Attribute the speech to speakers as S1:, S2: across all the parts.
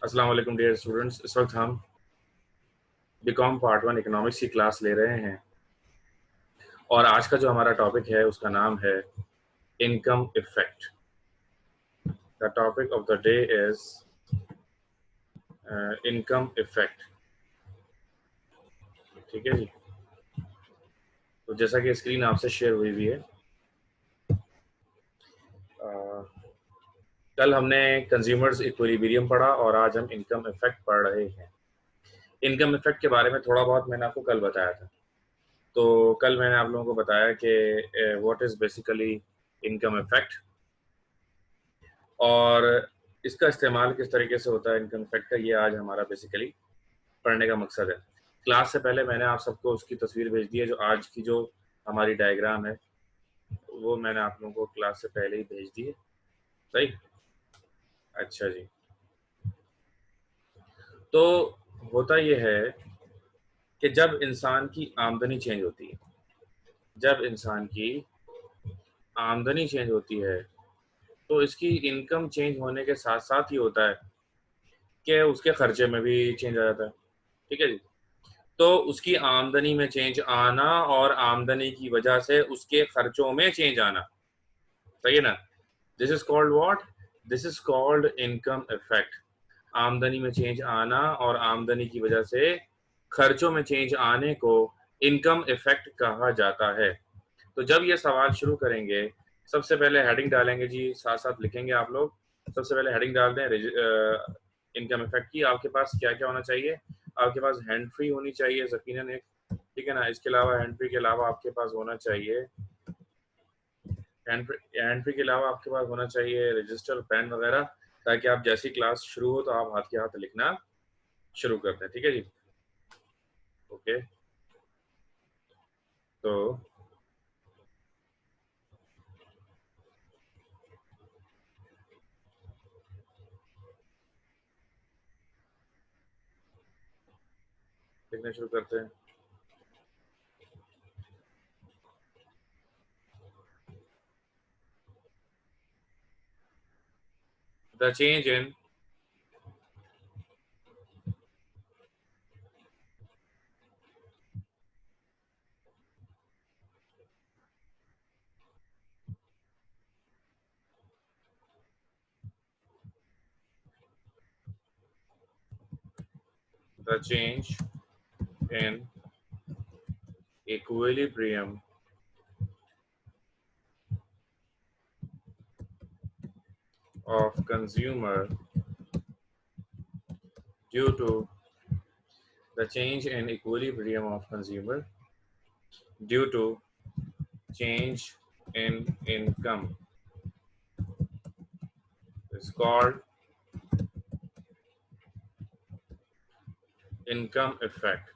S1: अस्सलाम वालेकुम dear students. इस वक्त हम बीकॉम पार्ट 1 इकोनॉमिक्स की क्लास ले रहे हैं और आज का जो हमारा टॉपिक है उसका नाम है income effect. The topic of the day is income effect. ठीक है जी। तो जैसा कि स्क्रीन आपसे शेयर हुई हुई है, कल हमने कंज्यूमर्स इक्विलिब्रियम पढ़ा और आज हम इनकम इफेक्ट पढ़ रहे हैं। इनकम इफेक्ट के बारे में थोड़ा बहुत मैंने आपको कल बताया था। तो कल मैंने आप लोगों को बताया कि what is basically income effect और इसका इस्तेमाल किस तरीके से होता है इनकम इफेक्ट का, ये आज हमारा बेसिकली पढ़ने का मकसद है। क्लास से पहले मैंने आप सबको उसकी तस्वीर भेज दी है, जो आज की जो हमारी डायग्राम है वो मैंने आप लोगों को क्लास से पहले ही भेज दी है। सही, अच्छा जी। तो होता ये है कि जब इंसान की आमदनी चेंज होती है, जब इंसान की आमदनी चेंज होती है तो इसकी इनकम चेंज होने के साथ साथ ही होता है कि उसके खर्चे में भी चेंज आ जाता है। ठीक है जी। तो उसकी आमदनी में चेंज आना और आमदनी की वजह से उसके खर्चों में चेंज आना, सही है ना। This is called what, this is called income effect. आमदनी में चेंज आना और आमदनी की वजह से खर्चों में चेंज आने को इनकम इफेक्ट कहा जाता है। तो जब ये सवाल शुरू करेंगे, सबसे पहले हेडिंग डालेंगे जी, साथ साथ लिखेंगे आप लोग। सबसे पहले हेडिंग डाल दें इनकम इफेक्ट की। आपके पास क्या क्या होना चाहिए? आपके पास हैंड फ्री होनी चाहिए यकीनन एक, ठीक है ना। इसके अलावा हैंड फ्री के अलावा आपके पास होना चाहिए हैंड फ्री के अलावा आपके पास होना चाहिए रजिस्टर, पेन वगैरह, ताकि आप जैसी क्लास शुरू हो तो आप हाथ के हाथ लिखना शुरू कर दें। ठीक है जी, ओके। तो लिखना शुरू करते हैं। The change in the change in equilibrium of consumer due to the change in equilibrium of consumer due to change in income is called income effect.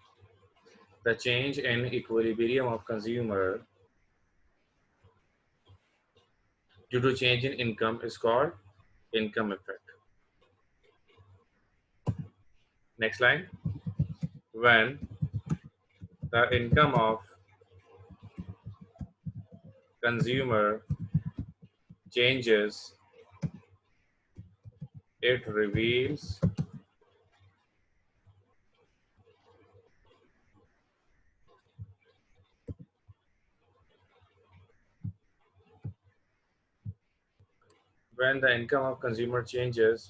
S1: The change in equilibrium of consumer due to change in income is called income effect. Next line. When the income of consumer changes, it reveals when the income of consumer changes,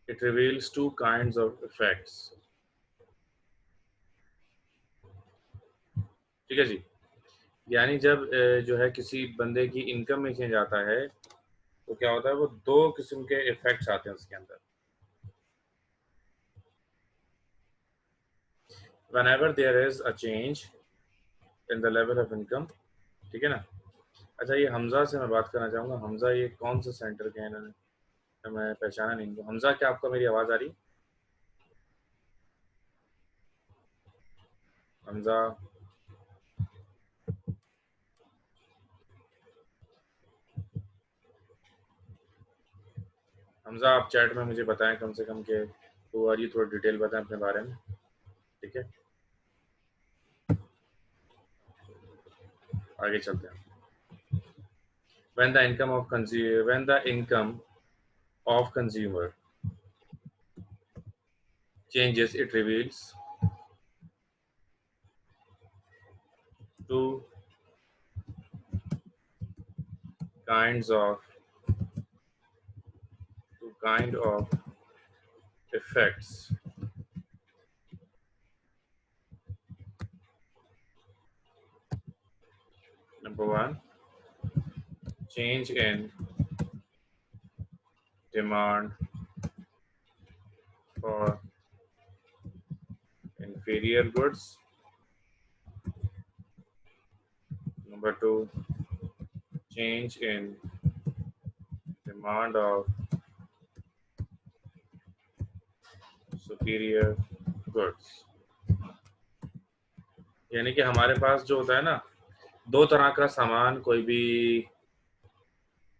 S1: it reveals two kinds of effects. ठीक है जी। यानी जब जो है किसी बंदे की income में चेंज आता है तो क्या होता है, वो दो किस्म के इफेक्ट्स आते हैं उसके अंदर। whenever there is a change in the level of income, ठीक है ना। अच्छा, ये हमजा से मैं बात करना चाहूँगा। हमजा ये कौन से सेंटर के हैं, इन्होंने मैं पहचाना नहीं हूँ। हमजा, क्या आपको मेरी आवाज़ आ रही? हमजा, हमजा आप चैट में मुझे बताएं कम से कम के तो और ये थोड़ा डिटेल बताएं अपने बारे में, ठीक है। आगे चलते हैं। when the income of consumer changes, it reveals two kinds of effects. Number one, change in demand for inferior goods. Number two, change in demand of superior goods. यानी कि हमारे पास जो होता है ना, दो तरह का सामान, कोई भी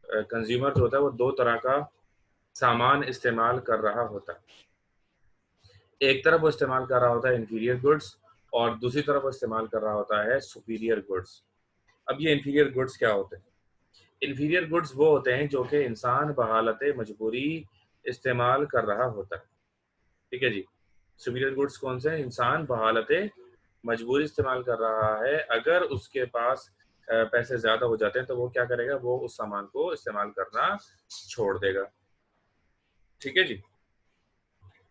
S1: कंज्यूमर जो होता है वो दो तरह का सामान इस्तेमाल कर रहा होता है। एक तरफ वो इस्तेमाल कर रहा होता है इंफीरियर गुड्स और दूसरी तरफ वो इस्तेमाल कर रहा होता है सुपीरियर गुड्स। अब ये इंफीरियर गुड्स क्या होते हैं? इंफीरियर गुड्स वो होते हैं जो कि इंसान बहालत मजबूरी इस्तेमाल कर रहा होता है। ठीक है जी। सुपीरियर गुड्स कौन से हैं? इंसान बहालत मजबूरी इस्तेमाल कर रहा है। अगर उसके पास पैसे ज़्यादा हो जाते हैं तो वो क्या करेगा? वो उस सामान को इस्तेमाल करना छोड़ देगा। ठीक है जी,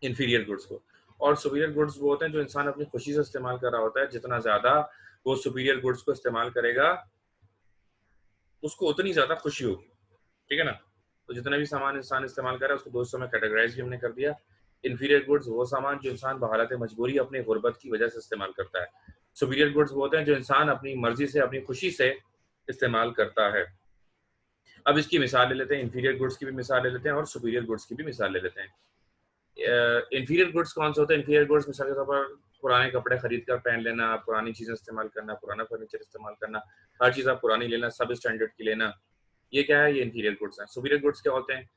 S1: इंफीरियर गुड्स को। और सुपीरियर गुड्स वो होते हैं जो इंसान अपनी खुशी से इस्तेमाल कर रहा होता है। जितना ज़्यादा वो सुपीरियर गुड्स को इस्तेमाल करेगा उसको उतनी ज़्यादा खुशी होगी। ठीक है ना? तो जितना भी सामान इंसान इस्तेमाल कर रहा है उसको दो हिस्सों में कैटेगराइज भी हमने कर दिया। इंफीरियर गुड्स वो सामान जो इंसान बहालत मजबूरी अपनी गुर्बत की वजह से इस्तेमाल करता है। सुपीरियर गुड्स वो होते हैं जो इंसान अपनी मर्जी से अपनी खुशी से इस्तेमाल करता है। अब इसकी मिसाल ले लेते हैं, इंफीरियर गुड्स की भी मिसाल ले लेते हैं और सुपीरियर गुड्स की भी मिसाल ले लेते हैं। इंफीरियर गुड्स कौन से होते हैं? इंफीरियर गुड्स मिसाल के तौर पर पुराने कपड़े खरीद कर पहन लेना, पुरानी चीज़ें इस्तेमाल करना, पुराना फर्नीचर इस्तेमाल करना, हर चीज़ आप पुरानी लेना, सब स्टैंडर्ड की लेना, ये क्या है? ये इंफीरियर गुड्स हैं। सुपीरियर गुड्स क्या होते हैं?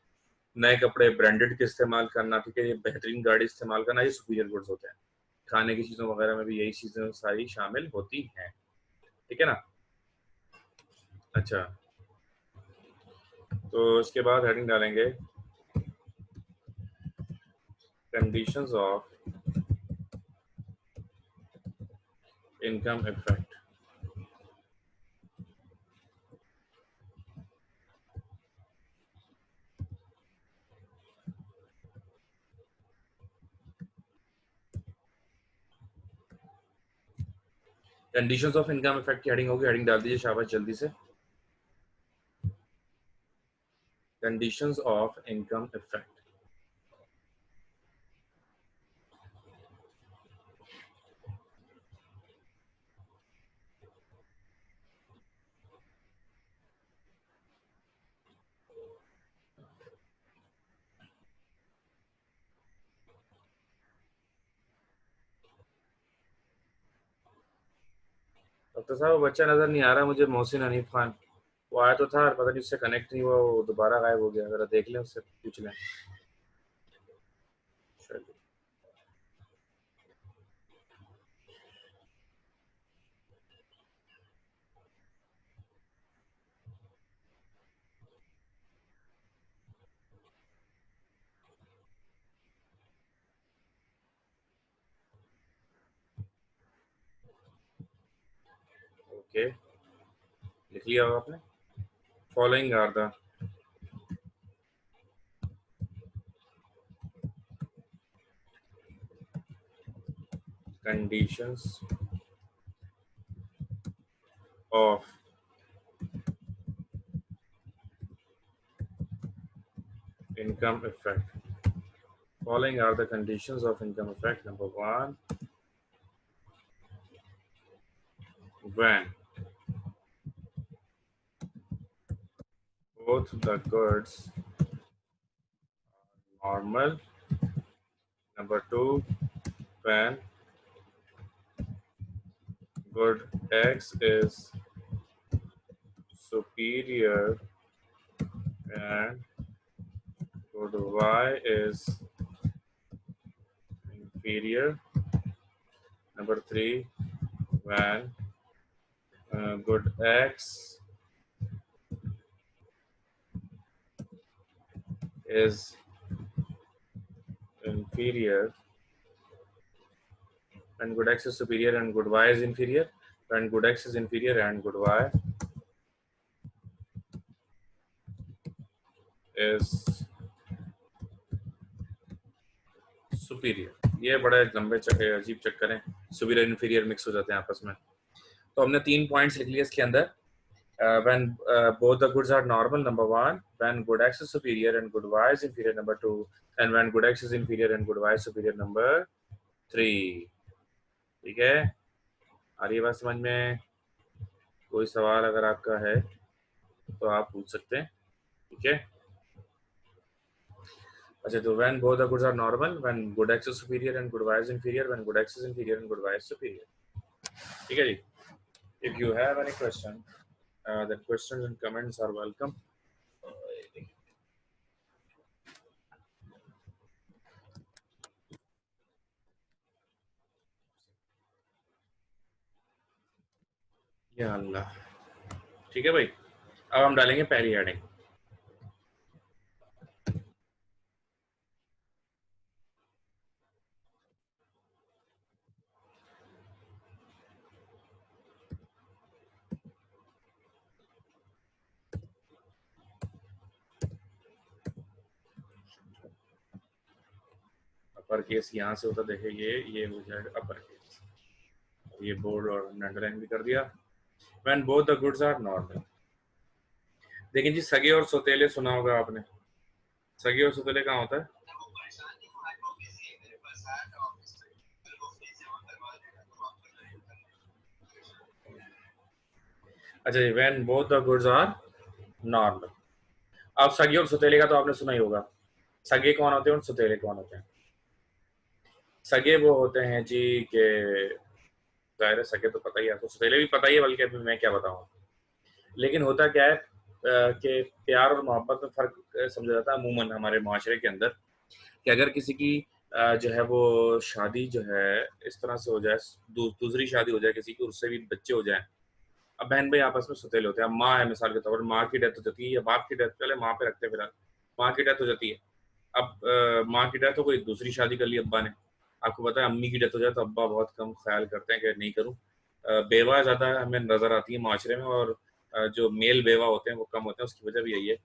S1: नए कपड़े ब्रांडेड के इस्तेमाल करना, ठीक है, ये बेहतरीन गाड़ी इस्तेमाल करना, ये सुपीरियर गुड्स होते हैं। खाने की चीज़ों वगैरह में भी यही चीज़ें सारी शामिल होती हैं। ठीक है ना? अच्छा, तो इसके बाद हेडिंग डालेंगे conditions of income effect. Conditions of income effect की हेडिंग होगी, हेडिंग डाल दीजिए शाबाश जल्दी से। Conditions of income effect. Doctor साहब वो बच्चा नजर नहीं आ रहा मुझे, मोहसिन हनीफ खान। वो आया तो था, पता नहीं उससे कनेक्ट नहीं हुआ, वो दोबारा गायब हो गया। जरा देख लें, उससे पूछ लें। चलिए, ओके, लिख लिया होगा आपने। Following are the conditions of income effect. Following are the conditions of income effect. Number one, when both the goods are normal. Number two, when good X is superior and good Y is inferior. Number three, when good X is inferior, when good X is superior and good Y is inferior, when good X is inferior and good Y is superior. ये बड़े लंबे अजीब चक्कर हैं, superior inferior mix हो जाते हैं आपस में. तो हमने 3 पॉइंट्स लिख लिए इसके अंदर. When both the goods are normal, number 1, when good X is superior and good Y is inferior, number 2, and when good X is inferior and good Y is superior, number 3. ठीक है, आ रही है बात समझ में? कोई सवाल अगर आपका है तो आप पूछ सकते हैं. ठीक है, अच्छा. तो when both the goods are normal, when good X is superior and good Y is inferior, when good X is inferior and good Y is superior. ठीक है जी. If you have any question, then questions and comments are welcome. या अल्लाह. ठीक है भाई, अब हम डालेंगे पहली हेडिंग. अपर केस यहाँ से होता, देखे ये हो जाएगा अपर केस. ये बोल्ड और अंडरलाइन भी कर दिया. When both the goods are normal. देखिए जी, सगे और सौतेले सुना होगा आपने. सगे और सौतेले कहाँ होता है? अच्छा जी, when both the goods are normal. अब सगे और सौतेले का तो आपने सुना ही होगा. सगे कौन होते हैं और सौतेले कौन होते हैं? सगे वो होते हैं जी के, जाहिर है सगे तो पता ही है आपको, सौतेले भी पता ही है, बल्कि अभी मैं क्या बताऊं. लेकिन होता क्या है कि प्यार और मोहब्बत में फ़र्क समझा जाता है अमूमन हमारे माशरे के अंदर, कि अगर किसी की जो है वो शादी जो है इस तरह से हो जाए, दूसरी शादी हो जाए किसी की, उससे भी बच्चे हो जाएं. अब बहन भाई आपस में सौतेले होते हैं. अब माँ है, मिसाल के तौर पर माँ की डेथ हो जाती है या बाप की डेथ, पहले माँ पे रखते हैं फिलहाल. माँ की डेथ हो जाती है. अब माँ की डेथ हो गई, दूसरी शादी कर ली अब्बा ने. आपको पता है अम्मी की डेथ हो जाए तो अब्बा बहुत कम ख्याल करते हैं कि नहीं करूँ. बेवा ज़्यादा हमें नज़र आती है माशरे में, और जो मेल बेवा होते हैं वो कम होते हैं. उसकी वजह भी यही है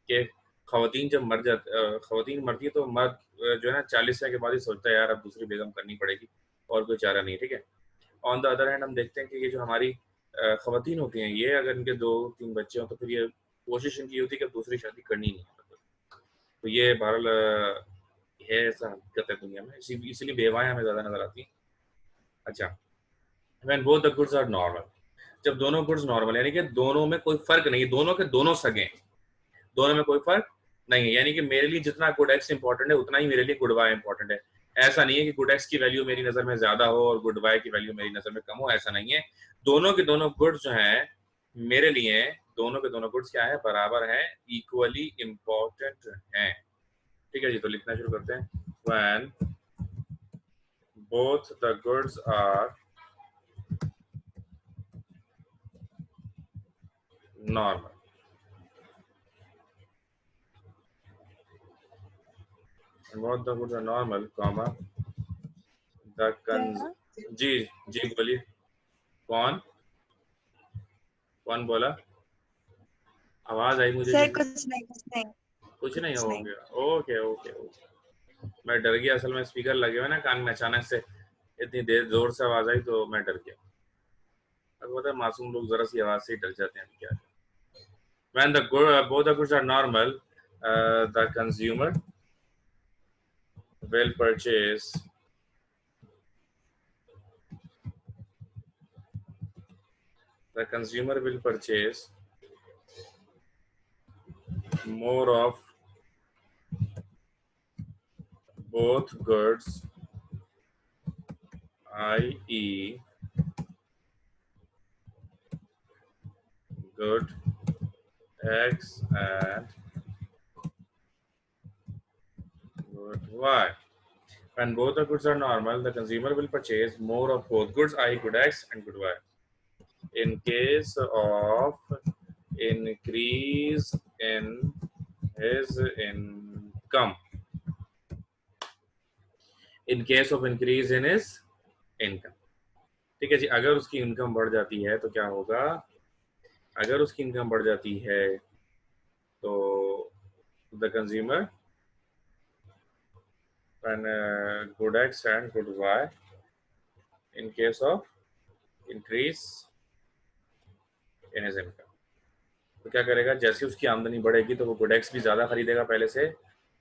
S1: कि खवातीन जब खवातीन मरती है तो मर्द जो है ना 40 साल के बाद ही सोचता है यार अब दूसरी बेगम करनी पड़ेगी और कोई चारा नहीं. ठीक है. ऑन द अदर हैंड हम देखते हैं कि ये जो हमारी खवातीन होती हैं, ये अगर इनके 2-3 बच्चे हों तो फिर ये कोशिश इनकी होती है कि अब दूसरी शादी करनी नहीं है. तो ये बहरहाल है, ऐसा हकीकत है दुनिया में, इसीलिए बेवाएं हमें ज़्यादा नजर आती हैं. अच्छा, when both the goods are normal. जब दोनों गुड्स नॉर्मल यानी कि दोनों में कोई फर्क नहीं, दोनों के दोनों सगे, दोनों में कोई फर्क नहीं है. यानी कि मेरे लिए जितना गुड एक्स इंपॉर्टेंट है उतना ही मेरे लिए गुड वाई इंपॉर्टेंट है. ऐसा नहीं है कि गुड एक्स की वैल्यू मेरी नजर में ज्यादा हो और गुड वाई की वैल्यू मेरी नजर में कम हो. ऐसा नहीं है. दोनों के दोनों गुड्स जो हैं मेरे लिए, दोनों के दोनों गुड्स क्या है, बराबर हैं, इक्वली इंपॉर्टेंट हैं. ठीक है जी. तो लिखना शुरू करते हैं. When both the goods are normal. Both the goods are normal, comma the जी जी बोलिए. कौन कौन बोला? आवाज आई मुझे.
S2: सर कुछ नहीं
S1: कुछ नहीं हो गया. Okay okay okay. मैं डर गया, असल में स्पीकर लगे हुए ना कान में, अचानक से इतनी देर जोर से आवाज आई तो मैं डर गया. अब पता है मासूम लोग जरा सी आवाज से ही डर जाते हैं. क्या when the both the goods are normal, the consumer will purchase more of both goods, i.e. good X and good Y. When both the goods are normal, the consumer will purchase more of both goods, i.e. good X and good Y. In case of increase in his income, come in case of increase in his income. ठीक है जी, अगर उसकी income बढ़ जाती है तो क्या होगा? अगर उसकी इनकम बढ़ जाती है तो the consumer and good X and good Y in case of increase in his income. तो क्या करेगा? जैसे उसकी आमदनी बढ़ेगी तो वो गुड एक्स भी ज़्यादा खरीदेगा पहले से,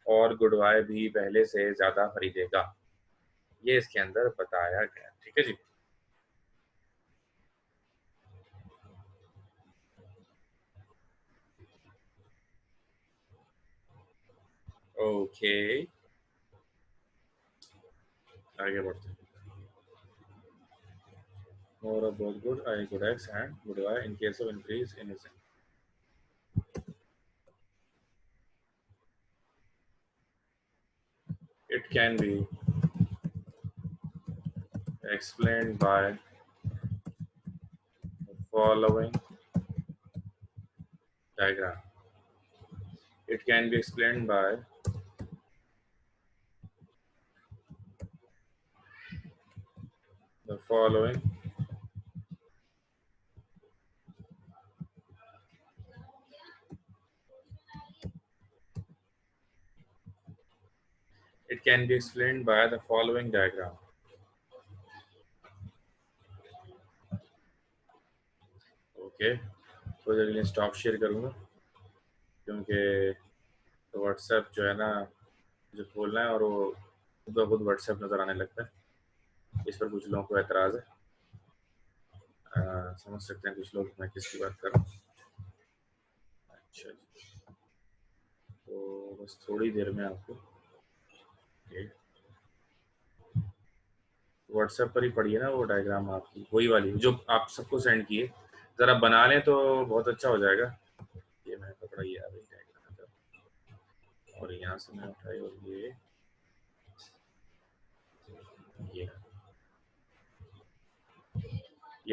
S1: और गुड वाई भी पहले से ज़्यादा खरीदेगा। ये इसके अंदर बताया गया। ठीक है जी। ओके, आगे बढ़ते हैं। More of both good I good X and good Y in case of increase in his income. It can be explained by the following diagram. It can be explained by the following it can be explained by the following diagram. Okay, तो जब मैं stop share करूँगा क्योंकि WhatsApp जो है ना जो खोलना है और वो खुद ब खुद व्हाट्सएप नज़र आने लगता है। इस पर कुछ लोगों को एतराज़ है। समझ सकते हैं कुछ लोग मैं किसकी बात कर रहा हूँ। अच्छा जी, तो बस थोड़ी देर में आपको व्हाट्सएप पर ही पड़ी है ना वो डायग्राम आपकी, वही वाली जो आप सबको सेंड किए। ज़रा बना लें तो बहुत अच्छा हो जाएगा। ये मैं पकड़ा, ये आ गई डायग्राम, और यहाँ से मैं उठाई और ये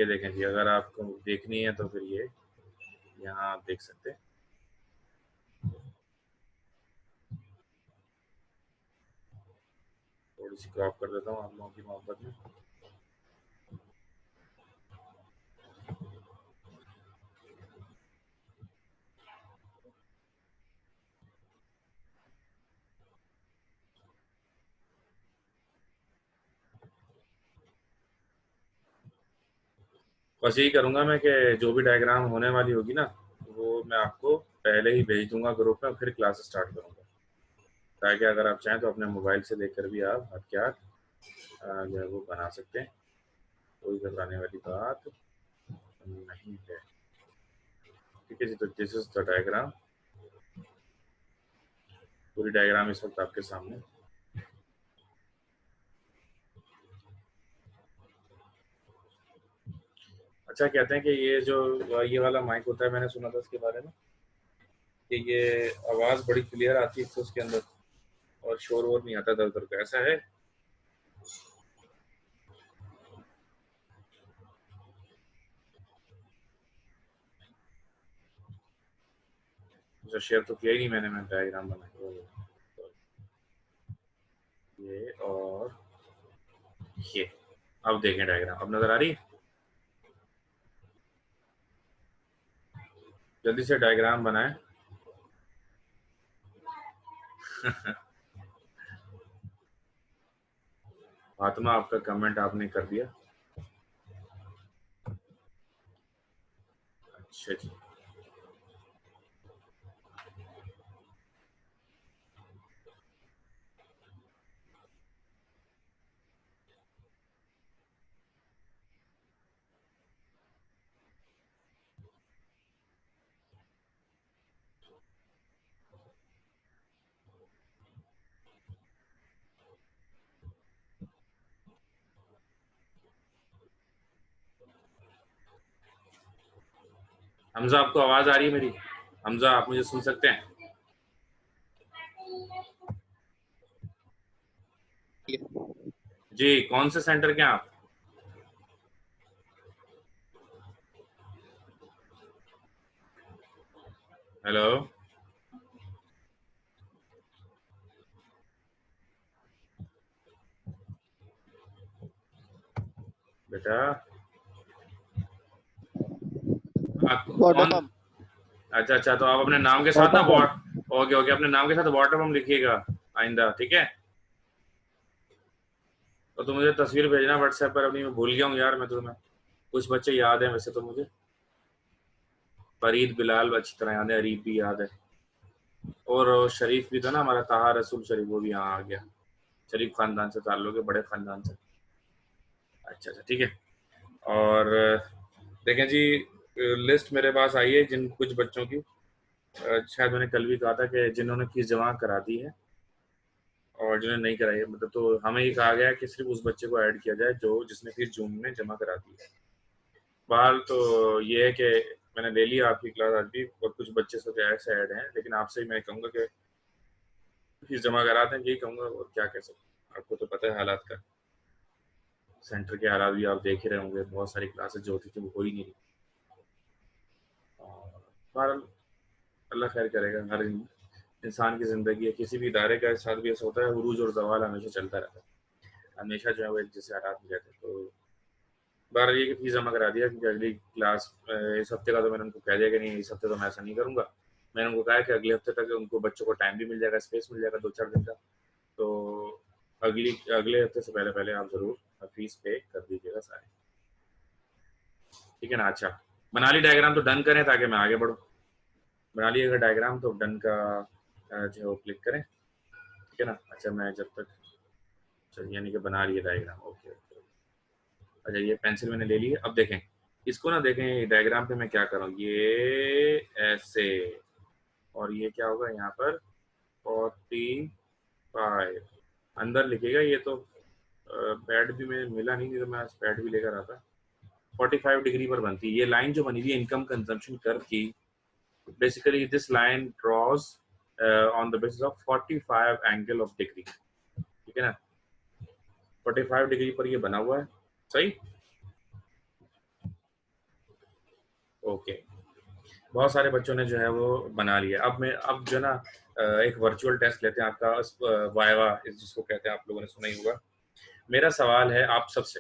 S1: देखें जी। अगर आपको देखनी है तो फिर ये यहाँ आप देख सकते हैं। थोड़ी सी क्रॉप कर देता हूँ आप लोगों की मोहब्बत में। बस यही करूँगा मैं कि जो भी डायग्राम होने वाली होगी ना वो मैं आपको पहले ही भेज दूंगा ग्रुप में, फिर क्लास स्टार्ट करूँगा, ताकि अगर आप चाहें तो अपने मोबाइल से देखकर भी आप हाथ के हाथ जो है वो बना सकते हैं। कोई घबराने वाली बात नहीं है। ठीक है जी, तो दिस इज द डायग्राम। पूरी डायग्राम इस वक्त आपके सामने। अच्छा, कहते हैं कि ये जो ये वाला माइक होता है, मैंने सुना था इसके बारे में कि ये आवाज़ बड़ी क्लियर आती है तो उसके अंदर, और शोर वोर नहीं आता दर दर का, ऐसा है? जो शेयर तो किया ही नहीं मैंने, मैं डायग्राम बना के ये और ये। अब देखें डायग्राम, अब नजर आ रही है? जल्दी से डायग्राम बनाएं। फातिमा, आपका कमेंट आपने कर दिया। अच्छा जी, हमजा आपको आवाज आ रही है मेरी? हमजा, आप मुझे सुन सकते हैं? जी, कौन से सेंटर के हैं आप? हेलो। बेटा आप
S2: वाटर
S1: कौन?
S2: पंप।
S1: अच्छा अच्छा, तो आप अपने नाम के साथ ना
S2: वाटर पंप।
S1: ओके ओके, अपने नाम के साथ वाटर पंप लिखिएगा आइंदा, ठीक है? तो तुम मुझे तस्वीर भेजना व्हाट्सएप पर अपनी, मैं भूल गया हूँ यार, मैं तुम्हें कुछ बच्चे याद है वैसे तो मुझे, फरीद बिलाल अच्छी तरह याद है, अरीब भी याद है, और शरीफ भी था ना हमारा, ताहा रसूल शरीफ, वो भी यहाँ आ गया। शरीफ खानदान से ताल्लुक है, बड़े खानदान से। अच्छा अच्छा ठीक है। और देखें जी, लिस्ट मेरे पास आई है जिन कुछ बच्चों की, शायद मैंने कल भी कहा था कि जिन्होंने फीस जमा करा दी है और जिन्होंने नहीं कराई है, मतलब तो हमें ये कहा गया है कि सिर्फ उस बच्चे को ऐड किया जाए जो जिसने फीस जून में जमा करा दी है। बहरहाल तो ये है कि मैंने ले लिया आपकी क्लास आज भी, और कुछ बच्चे तो ऐसे ऐड हैं, लेकिन आपसे मैं कहूँगा कि फीस जमा करा दें, यही कहूँगा, और क्या कह सकते, आपको तो पता है हालात का, सेंटर के हालात भी आप देख ही रहे होंगे, बहुत सारी क्लासेस जो होती थी वो हो ही नहीं रही। और बहरहाल अल्लाह खैर करेगा, हर इंसान की ज़िंदगी है, किसी भी इदारे का साथ भी ऐसा होता है, उरूज और ज़वाल हमेशा चलता रहता है, हमेशा जो है वो एक जैसे हालात में रहते हैं। तो बहरहाल ये कि फीस जमा करा दिया, क्योंकि अगली क्लास इस हफ्ते का तो मैंने उनको कह दिया कि नहीं, इस हफ्ते तो मैं ऐसा नहीं करूँगा। मैंने उनको कहा कि अगले हफ्ते तक उनको बच्चों को टाइम भी मिल जाएगा, स्पेस मिल जाएगा 2-4 दिन का, तो अगले हफ्ते से पहले आप ज़रूर फीस पे कर दीजिएगा सारे, ठीक है ना? अच्छा, मनाली डायग्राम तो डन करें ताकि मैं आगे बढ़ूँ। बना लिएगा डायग्राम तो डन का जो है वो क्लिक करें, ठीक है ना? अच्छा मैं जब तक, चलिए यानी कि बना लिए डायग्राम, ओके ओके। अच्छा ये पेंसिल मैंने ले ली है, अब देखें इसको ना, देखें डायग्राम पे मैं क्या करूँ, ये ऐसे, और ये क्या होगा यहाँ पर 45 अंदर लिखेगा, ये तो पैड भी मैं मिला नहीं, तो मैं पैड भी लेकर आता। 45 डिग्री पर बनती है ये लाइन जो बनी हुई है इनकम कंजम्पशन कर्व की, basically this line draws on the basis of 45 angle of degree, ठीक है ना? 45 डिग्री पर ये बना हुआ है, सही, ओके। बहुत सारे बच्चों ने जो है वो बना लिया। अब जो ना एक वर्चुअल टेस्ट लेते हैं आपका, वाइवा जिसको कहते हैं, आप लोगों ने सुना ही होगा। मेरा सवाल है आप सबसे,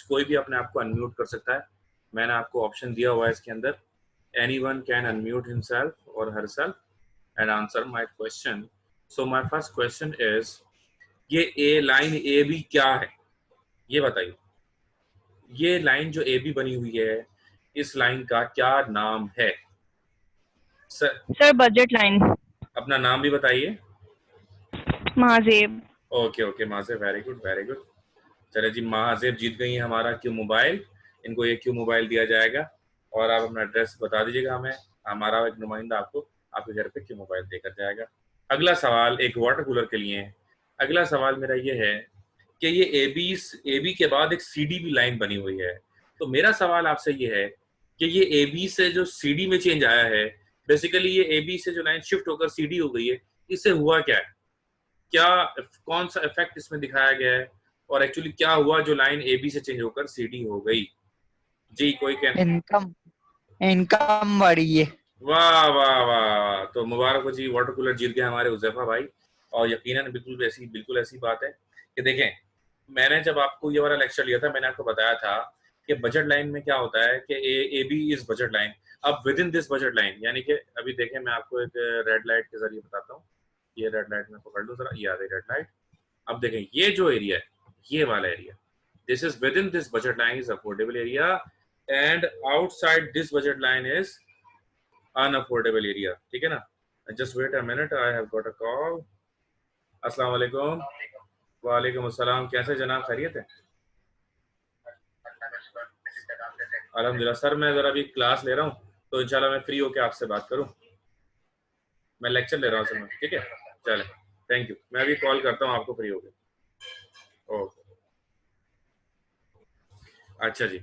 S1: कोई भी अपने आप को अनम्यूट कर सकता है, मैंने आपको ऑप्शन दिया हुआ है इसके अंदर, एनीवन कैन अनम्यूट हिमसेल्फ और herself and answer my question. So my first question is, ये ए लाइन ए बी क्या है, ये बताइए। ये लाइन जो ए बी बनी हुई है, इस लाइन का क्या नाम है सर?
S3: Sir budget line.
S1: अपना नाम भी बताइए।
S3: Mahajeb.
S1: Okay okay Mahajeb, very good very good. चले जी, महाजेब जीत गई है हमारा क्यू मोबाइल, इनको ये क्यू मोबाइल दिया जाएगा, और आप अपना एड्रेस बता दीजिएगा हमें, हमारा एक नुमाइंदा आपको आपके घर पे क्यू मोबाइल देकर जाएगा। अगला सवाल एक वाटर कूलर के लिए है। अगला सवाल मेरा ये है कि ये ए बी के बाद एक सी डी भी लाइन बनी हुई है, तो मेरा सवाल आपसे ये है कि ये ए बी से जो सी डी में चेंज आया है, बेसिकली ये ए बी से जो लाइन शिफ्ट होकर सी डी हो गई है, इससे हुआ क्या है, क्या कौन सा इफेक्ट इसमें दिखाया गया है, और एक्चुअली क्या हुआ जो लाइन ए बी से चेंज होकर सी डी हो गई? जी कोई कह,
S2: इनकम इनकम बढ़ी है।
S1: वाह वाह वाह, तो मुबारक हो जी, वाटर कूलर जीत गए हमारे उज़ैफा भाई। और यकीनन बिल्कुल ऐसी बात है कि देखें, मैंने जब आपको ये वाला लेक्चर लिया था, मैंने आपको बताया था कि बजट लाइन में क्या होता है कि A B is budget line. अब within this budget line, यानी कि अभी देखें मैं आपको एक रेड लाइट के जरिए बताता हूँ, ये रेड लाइट में पकड़ लूँ जरा, ये आ गई रेड लाइट। अब देखें ये जो एरिया है, ये वाला area, this is within this budget line is affordable area, and outside this budget line is unaffordable area, ठीक है ना? Just wait a minute, I have got a call. अस्सलाम वालेकुम। वालेकुम अस्सलाम, कैसे जनाब, खैरियत है? अल्हम्दुलिल्लाह सर, मैं ज़रा अभी क्लास ले रहा हूँ, तो इंशाल्लाह मैं फ्री होकर आपसे बात करूँ, मैं लेक्चर ले रहा हूँ सर मैं, ठीक है? चले, थैंक यू, मैं अभी कॉल करता हूँ आपको फ्री होकर। ओके, अच्छा जी,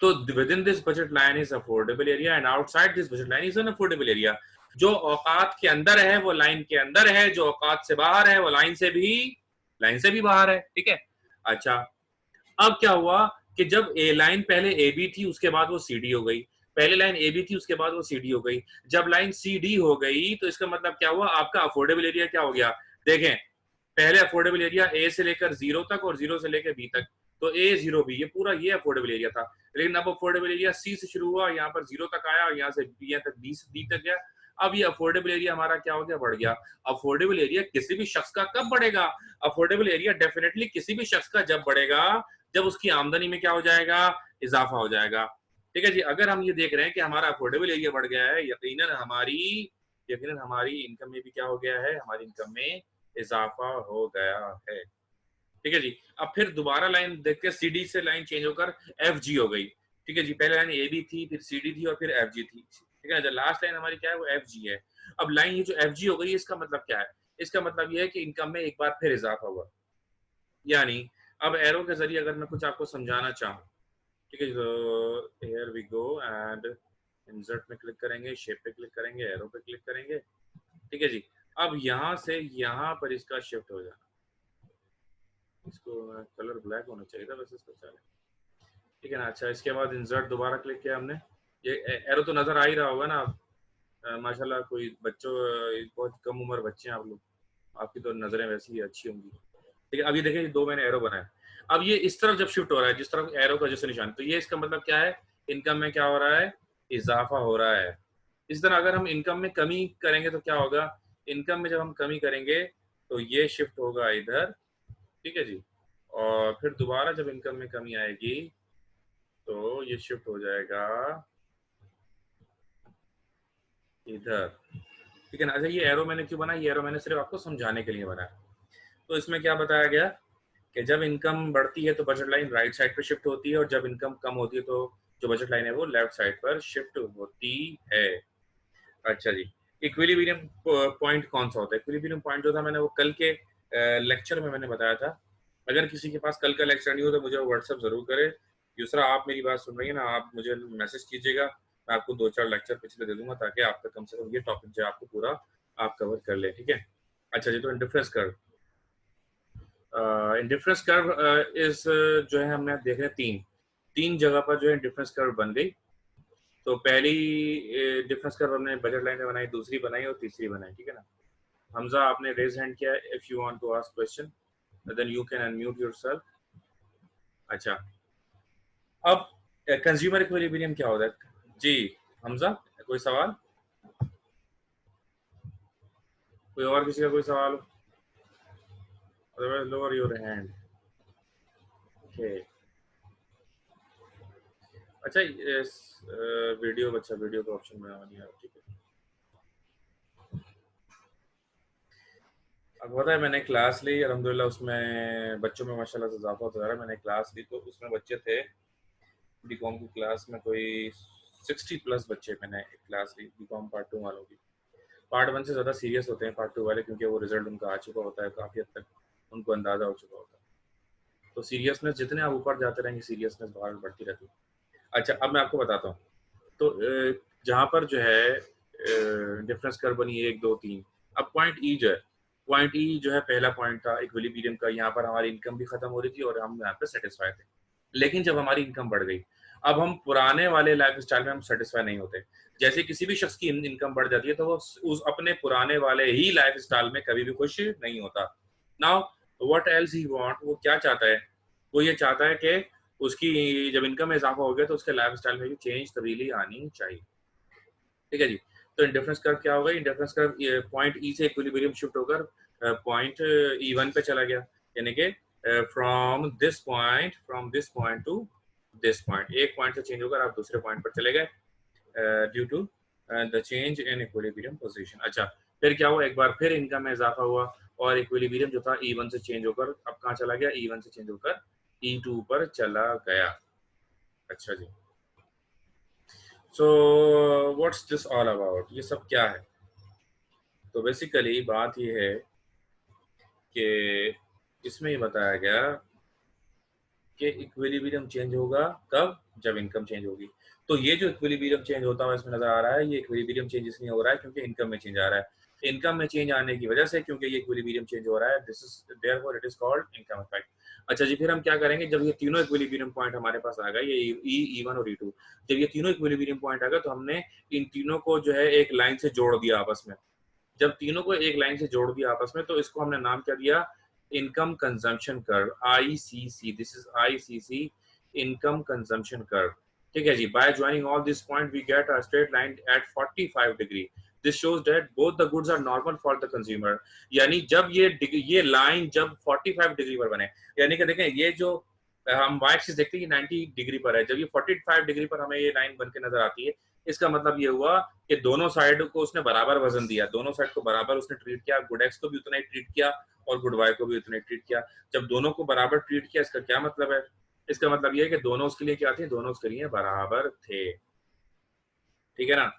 S1: तो with in this budget line is affordable area and outside this budget line is unaffordable area. जो औकात के अंदर है वो लाइन के अंदर है, जो औकात से बाहर है वो लाइन से भी बाहर है, ठीक है? अच्छा, अब क्या हुआ कि जब ए लाइन पहले ए बी थी, उसके बाद वो सी डी हो गई, पहले लाइन ए बी थी उसके बाद वो सी डी हो गई, जब लाइन सी डी हो गई तो इसका मतलब क्या हुआ, आपका अफोर्डेबल एरिया क्या हो गया? देखें, पहले अफोर्डेबल एरिया ए से लेकर जीरो तक और जीरो से लेकर बी तक, तो ए 0 बी, ये पूरा ये अफोर्डेबल एरिया था। लेकिन अब अफोर्डेबल एरिया सी से शुरू हुआ, यहाँ पर 0 तक आया, यहाँ से बी तक, डी तक गया। अब ये अफोर्डेबल एरिया हमारा क्या हो गया, बढ़ गया। अफोर्डेबल एरिया किसी भी शख्स का कब बढ़ेगा? अफोर्डेबल एरिया डेफिनेटली किसी भी शख्स का जब बढ़ेगा, जब उसकी आमदनी में क्या हो जाएगा, इजाफा हो जाएगा। ठीक है जी। अगर हम ये देख रहे हैं कि हमारा अफोर्डेबल एरिया बढ़ गया है, यकीनन हमारी इनकम में भी क्या हो गया है, हमारी इनकम में इजाफा हो गया है। ठीक है जी। अब फिर दोबारा लाइन देखते हैं, सीडी से लाइन चेंज होकर एफ जी हो गई। ठीक है जी। पहले लाइन ए बी थी, फिर सी डी थी और फिर एफ जी थी। ठीक है। जो लास्ट लाइन हमारी क्या है, वो एफ जी है। अब लाइन ये जो एफ जी हो गई, इसका मतलब क्या है? इसका मतलब ये है कि इनकम में एक बार फिर इजाफा हुआ। यानी अब एरो के जरिए अगर मैं कुछ आपको समझाना चाहूँ, ठीक है, तो here we go and insert में क्लिक करेंगे, शेप पे क्लिक करेंगे, एरो पे क्लिक करेंगे। ठीक है जी। अब यहाँ से यहाँ पर इसका शिफ्ट हो जाना, इसको कलर ब्लैक होना चाहिए था वैसे, इसको चले, ठीक है ना। अच्छा, इसके बाद इंसर्ट दोबारा क्लिक किया हमने, ये एरो तो नजर आ ही रहा होगा ना आप, माशाल्लाह कोई बच्चों, बहुत कम उम्र बच्चे हैं आप लोग, आपकी तो नजरें वैसी ही अच्छी होंगी। ठीक है। अभी देखिए 2 मैंने एरो बनाया, अब ये इस तरफ जब शिफ्ट हो रहा है, जिस तरफ एरो का जैसे निशान, तो ये इसका मतलब क्या है, इनकम में क्या हो रहा है, इजाफा हो रहा है। इस तरह अगर हम इनकम में कमी करेंगे तो क्या होगा, इनकम में जब हम कमी करेंगे तो ये शिफ्ट होगा इधर। ठीक है जी। और फिर दोबारा जब इनकम में कमी आएगी तो ये शिफ्ट हो जाएगा इधर। ठीक है ना। अच्छा, ये एरो मैंने क्यों बनाया, ये एरो मैंने सिर्फ आपको समझाने के लिए बनाया। तो इसमें क्या बताया गया कि जब इनकम बढ़ती है तो बजट लाइन राइट साइड पर शिफ्ट होती है, और जब इनकम कम होती है तो जो बजट लाइन है वो लेफ्ट साइड पर शिफ्ट होती है। अच्छा जी। इक्विलिब्रियम पॉइंट कौन सा होता है? इक्विलिब्रियम पॉइंट जो था, मैंने वो कल के लेक्चर में मैंने बताया था। अगर किसी के पास कल का लेक्चर नहीं हो तो मुझे व्हाट्सएप जरूर करे। दूसरा, आप मेरी बात सुन रही है ना, आप मुझे मैसेज कीजिएगा, मैं आपको 2-4 लेक्चर पिछले दे दूंगा, ताकि आपका कम से कम ये टॉपिक जो है आपको पूरा आप कवर कर ले। ठीक है। अच्छा जी। तो इंडिफरेंस कर्व, इंडिफरेंस कर्व इस जो है हमने देख रहे तीन जगह पर जो है इंडिफरेंस कर्व बन गई। तो पहली डिफरेंस कर्व हमने बजट लाइन में बनाई, दूसरी बनाई और तीसरी बनाई। ठीक है ना। हमजा, आपने रेज हैंड किया है, if you want to ask question then you can unmute yourself. अच्छा, अब कंज्यूमर इक्विलिब्रियम क्या होता है जी? हमजा, कोई सवाल, कोई और किसी का कोई सवाल हो, otherwise lower your hand. Okay. अच्छा, इस वीडियो का ऑप्शन बना दिया। ठीक है। अब होता है, मैंने क्लास ली अल्हम्दुलिल्लाह, उसमें बच्चों में माशाल्लाह से इजाफा होता जा रहा है। मैंने क्लास ली तो उसमें बच्चे थे, बीकॉम की क्लास में कोई 60 प्लस बच्चे, मैंने एक क्लास ली बीकॉम पार्ट 2 वालों की। पार्ट 1 से ज़्यादा सीरियस होते हैं पार्ट 2 वाले, क्योंकि वो रिजल्ट उनका आ चुका होता है, काफ़ी हद तक उनको अंदाज़ा हो चुका होता है। तो सीरियसनेस जितने आप ऊपर जाते रहेंगे, सीरियसनेस बाहर बढ़ती रहती है। अच्छा, अब मैं आपको बताता हूँ। तो जहाँ पर जो है डिफरेंस कर्व बनी 1 2 3, अब पॉइंट ई जो है, पॉइंट ई जो है पहला पॉइंट था इक्विलिब्रियम का। यहाँ पर हमारी इनकम भी खत्म हो रही थी और हम यहाँ पे सेटिस्फाई थे। लेकिन जब हमारी इनकम बढ़ गई, अब हम पुराने वाले लाइफ स्टाइल में हम सेटिस्फाई नहीं होते। जैसे किसी भी शख्स की इनकम बढ़ जाती है तो वो उस अपने पुराने वाले ही लाइफ स्टाइल में कभी भी खुश नहीं होता। Now what else he want, वो क्या चाहता है, वो ये चाहता है कि उसकी जब इनकम में इजाफा हो गया तो उसके लाइफ स्टाइल में भी चेंज, तब्दीली आनी चाहिए। ठीक है जी। तो इंडिफरेंस कर्व क्या होगा, इंडिफरेंस कर्व पॉइंट ई से इक्विलिब्रियम शिफ्ट होकर पॉइंट ई वन पे चला गया, यानी कि from this point to this point, एक पॉइंट से चेंज होकर आप दूसरे पॉइंट पर चले गए due to the change in equilibrium position. अच्छा, फिर क्या हुआ, एक बार फिर इनकम में इजाफा हुआ और इक्विलिब्रियम जो था E1 से चेंज होकर अब कहाँ चला गया, E1 से चेंज होकर E2 पर चला गया। अच्छा जी। So what's this all about, ये सब क्या है? तो बेसिकली बात ये है कि इसमें ये बताया गया कि इक्विलिब्रियम चेंज होगा कब, जब इनकम चेंज होगी। तो ये जो इक्विलिब्रियम चेंज होता हुआ इसमें नजर आ रहा है, ये इक्विलिब्रियम चेंज इसलिए हो रहा है क्योंकि इनकम में चेंज आ रहा है। इनकम में चेंज आने की वजह से, क्योंकि ये इक्विलिब्रियम चेंज हो रहा है, this is therefore it is called income effect. अच्छा जी, फिर हम क्या करेंगे, जब ये तीनों इक्विलिब्रियम पॉइंट हमारे पास आ गए, ये E1 और E2, जब ये तीनों इक्विलिब्रियम पॉइंट आ गए तो हमने इन तीनों को जो है एक लाइन से जोड़ दिया आपस में। जब तीनों को एक लाइन से जोड़ दिया आपस में तो इसको हमने नाम क्या दिया, income consumption curve ICC. This is ICC, income consumption curve. ठीक है जी. By joining all these points, we get a straight line at 45 degree. This shows that both the goods are normal for the consumer. यानी जब ये line जब 45 degree पर बने, यानी कि देखें ये जो हम y एक्सिस देखते हैं 90 डिग्री पर है, जब ये 45 डिग्री पर हमें ये लाइन बन के नजर आती है, इसका मतलब ये हुआ कि दोनों साइड को उसने बराबर वजन दिया, दोनों साइड को बराबर उसने ट्रीट किया, गुड एक्स को भी उतना ही ट्रीट किया और गुड वाई को भी उतना ही ट्रीट किया. जब दोनों को बराबर ट्रीट किया, इसका क्या मतलब है? इसका मतलब ये है कि दोनों उसके लिए क्या थे? दोनों उसके लिए बराबर थे. ठीक है ना?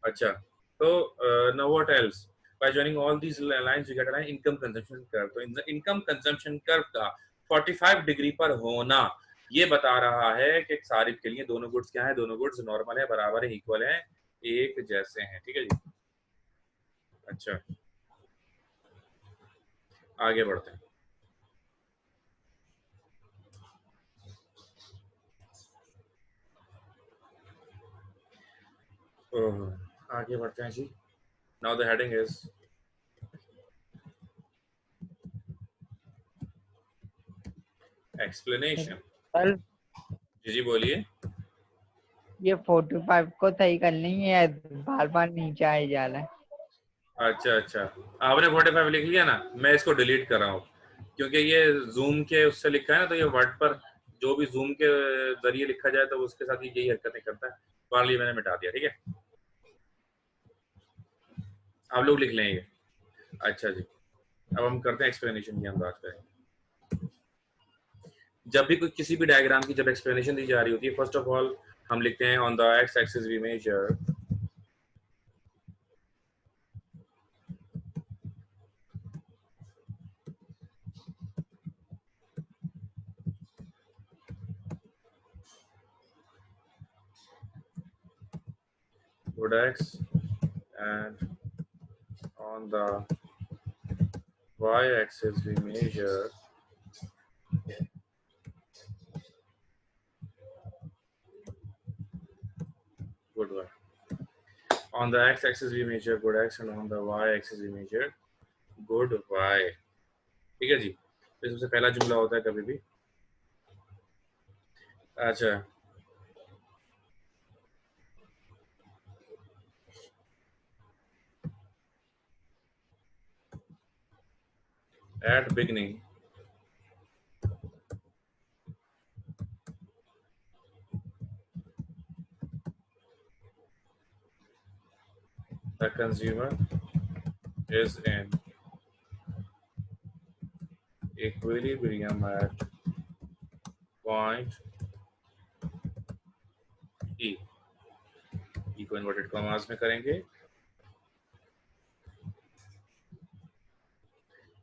S1: अच्छा, तो now what else? By joining all these lines, we get an income consumption curve. तो income consumption curve का 45 डिग्री पर होना ये बता रहा है कि सारिफ के लिए दोनों गुड्स क्या है? दोनों गुड्स नॉर्मल है, बराबर है, इक्वल है, एक जैसे हैं. ठीक है जी. अच्छा, आगे बढ़ते हैं. आगे बढ़ते हैं जी. Now the heading is explanation.
S2: Sir
S1: जी जी बोलिए.
S2: ये 45 को सही कर लेंगे या बार बार नीचे आ जा रहा है?
S1: अच्छा अच्छा, आपने 45 लिख लिया ना, मैं इसको डिलीट कर रहा हूँ क्योंकि ये जूम के उससे लिखा है ना, तो ये वर्ड पर जो भी जूम के जरिए लिखा जाए तो उसके साथ यही हरकतें करता है. वाली मैंने मिटा दिया. ठीक है, आप लोग लिख लें ये. अच्छा जी, अब हम करते हैं एक्सप्लेनेशन की. हम बात करें जब भी कोई किसी भी डायग्राम की जब एक्सप्लेनेशन दी जा रही होती है, फर्स्ट ऑफ ऑल हम लिखते हैं on the X axis we measure good x and on the y axis we measure good y. On the x axis we measure good x and on the y axis we measure good y. ठीक है जी. तो सबसे पहला जुमला होता है कभी भी. अच्छा, at beginning the consumer is in equilibrium at point E. E को इन्वर्टेड कॉमास में करेंगे.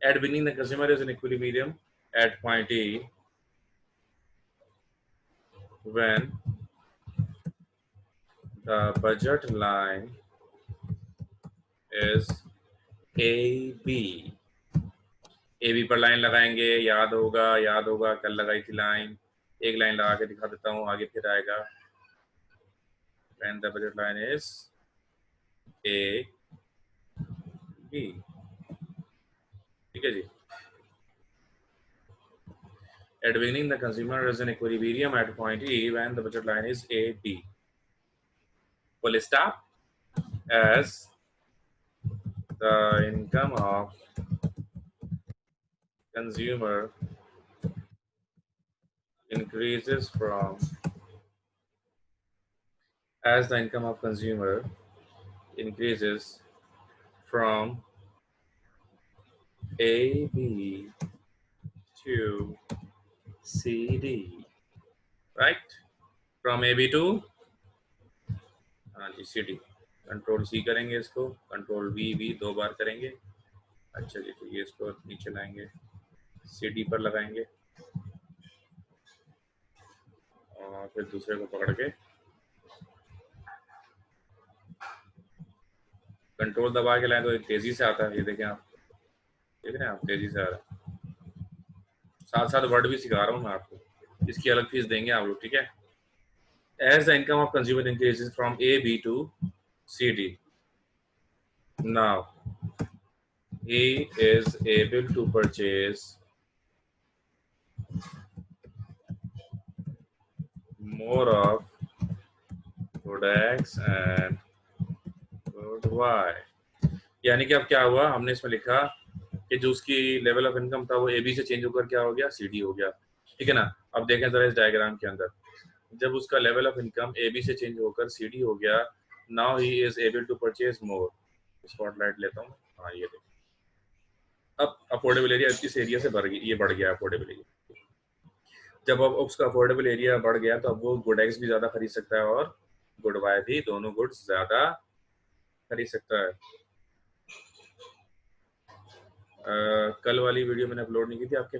S1: At beginning the consumer is in equilibrium at point E when the budget line is AB. AB पर लाइन लगाएंगे. याद होगा कल लगाई थी लाइन. एक लाइन लगा के दिखा देता हूँ, आगे फिर आएगा. When the budget line is AB. ठीक है जी. At beginning the consumer is in equilibrium at point E when the budget line is AB. Full stop. As the income of consumer increases from as the income of consumer increases from AB to CD, right? From AB to CD. Control C करेंगे इसको, control V दो बार करेंगे. अच्छा जी, तो ये इसको नीचे लाएंगे, CD पर लगाएंगे और फिर दूसरे को पकड़ के कंट्रोल दबा के लाएं तो तेजी से आता है. ये देखें आप, देख रहे हैं आप, तेजी से आ रहा है. साथ साथ वर्ड भी सिखा रहा हूँ मैं आपको, इसकी अलग फीस देंगे आप लोग. ठीक है. As the income of consumer increases from AB to CD. Now he is able to purchase more of good X and good Y। यानी कि अब क्या हुआ, हमने इसमें लिखा कि जो उसकी लेवल ऑफ इनकम था वो AB से चेंज होकर क्या हो गया, CD हो गया। ठीक है ना। अब देखें जरा इस डायग्राम के अंदर, जब उसका लेवल ऑफ इनकम AB से चेंज होकर CD हो गया, now he is able to purchase more. Spotlight लेता हूँ। हाँ ये देखो, अब अफोर्डेबल एरिया इस एरिया से बढ़ गई, ये बढ़ गया अफोर्डेबल एरिया। जब अब उसका अफोर्डेबल एरिया बढ़ गया तो अब वो गुड एक्स भी ज्यादा खरीद सकता है और गुड वाई भी, दोनों गुड्स ज्यादा खरीद सकता है। कल वाली वीडियो मैंने अपलोड नहीं की थी आपके